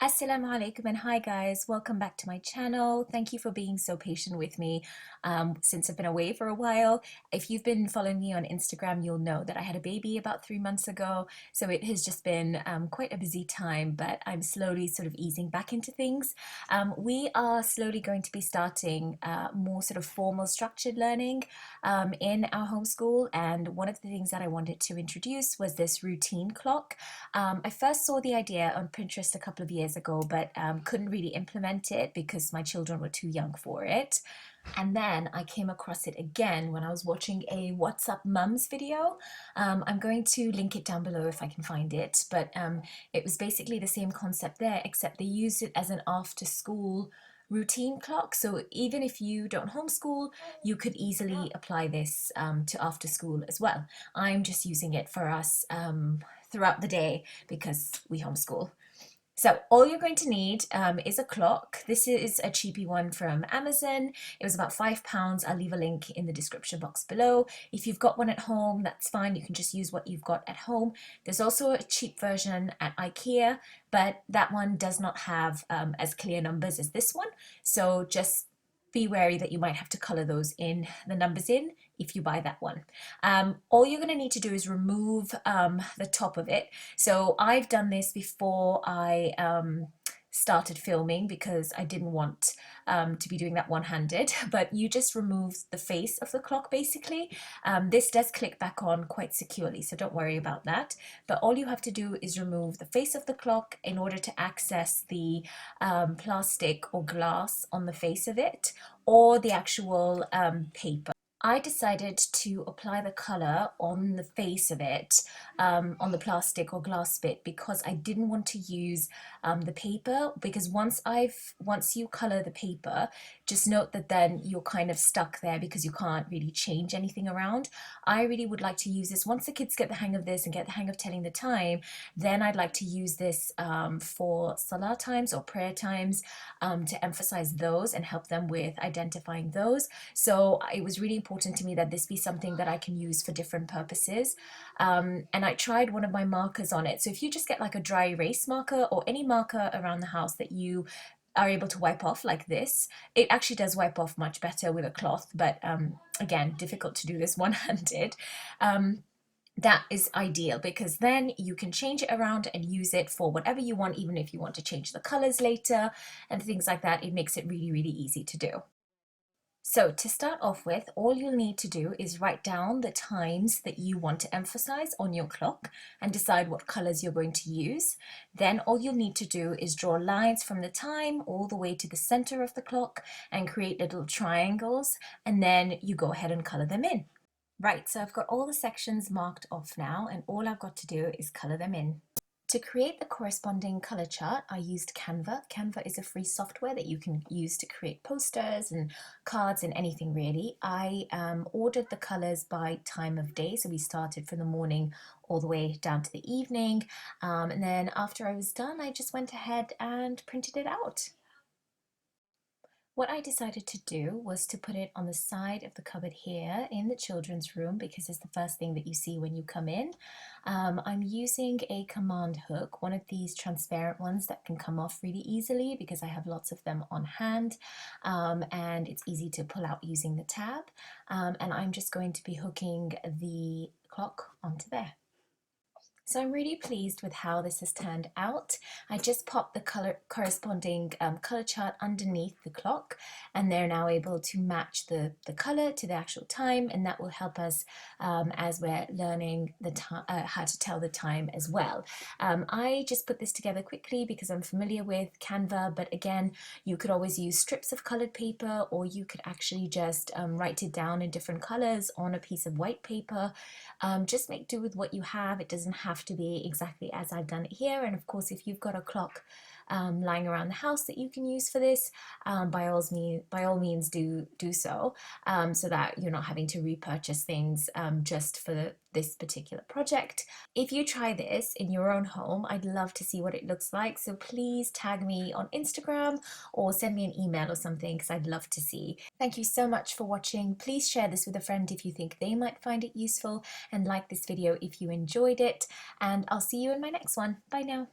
Assalamu alaikum and hi guys, welcome back to my channel. Thank you for being so patient with me since I've been away for a while. If you've been following me on Instagram, you'll know that I had a baby about 3 months ago. So it has just been quite a busy time, but I'm slowly sort of easing back into things. We are slowly going to be starting more sort of formal structured learning in our homeschool. And one of the things that I wanted to introduce was this routine clock. I first saw the idea on Pinterest a couple of years ago, but couldn't really implement it because my children were too young for it. And then I came across it again when I was watching a What's Up Mums video. I'm going to link it down below if I can find it, but it was basically the same concept there, except they used it as an after school routine clock. So even if you don't homeschool, you could easily apply this to after school as well. I'm just using it for us throughout the day because we homeschool. So all you're going to need is a clock. This is a cheapy one from Amazon. It was about £5. I'll leave a link in the description box below. If you've got one at home, that's fine. You can just use what you've got at home. There's also a cheap version at IKEA, but that one does not have as clear numbers as this one. So just be wary that you might have to color those in, the numbers in, if you buy that one. All you're going to need to do is remove the top of it. So I've done this before I started filming because I didn't want to be doing that one-handed, but you just remove the face of the clock basically. This does click back on quite securely, so don't worry about that. But all you have to do is remove the face of the clock in order to access the plastic or glass on the face of it, or the actual paper. I decided to apply the color on the face of it, on the plastic or glass bit, because I didn't want to use the paper, because once you color the paper, just note that then you're kind of stuck there because you can't really change anything around. I really would like to use this once the kids get the hang of this and get the hang of telling the time. Then I'd like to use this for salah times or prayer times, to emphasize those and help them with identifying those. So it was really important to me that this be something that I can use for different purposes. And I tried one of my markers on it. So if you just get like a dry erase marker or any marker around the house that you are able to wipe off like this, it actually does wipe off much better with a cloth, but again, difficult to do this one-handed. That is ideal because then you can change it around and use it for whatever you want, even if you want to change the colors later and things like that. It makes it really, really easy to do. So to start off with, all you'll need to do is write down the times that you want to emphasize on your clock and decide what colors you're going to use. Then all you'll need to do is draw lines from the time all the way to the center of the clock and create little triangles, and then you go ahead and color them in. Right, so I've got all the sections marked off now, and all I've got to do is color them in. To create the corresponding color chart, I used Canva. Canva is a free software that you can use to create posters and cards and anything really. I ordered the colors by time of day, so we started from the morning all the way down to the evening. And then after I was done, I just went ahead and printed it out. What I decided to do was to put it on the side of the cupboard here in the children's room because it's the first thing that you see when you come in. I'm using a command hook, one of these transparent ones that can come off really easily because I have lots of them on hand, and it's easy to pull out using the tab. And I'm just going to be hooking the clock onto there. So I'm really pleased with how this has turned out. I just popped the corresponding color chart underneath the clock, and they're now able to match the color to the actual time, and that will help us as we're learning the how to tell the time as well. I just put this together quickly because I'm familiar with Canva, but again, you could always use strips of colored paper, or you could actually just write it down in different colors on a piece of white paper. Just make do with what you have. It doesn't have to be exactly as I've done it here. And of course, if you've got a clock lying around the house that you can use for this, by all means do so, so that you're not having to repurchase things just for this particular project. If you try this in your own home, I'd love to see what it looks like. So please tag me on Instagram or send me an email or something because I'd love to see. Thank you so much for watching. Please share this with a friend if you think they might find it useful, and like this video if you enjoyed it. And I'll see you in my next one. Bye now.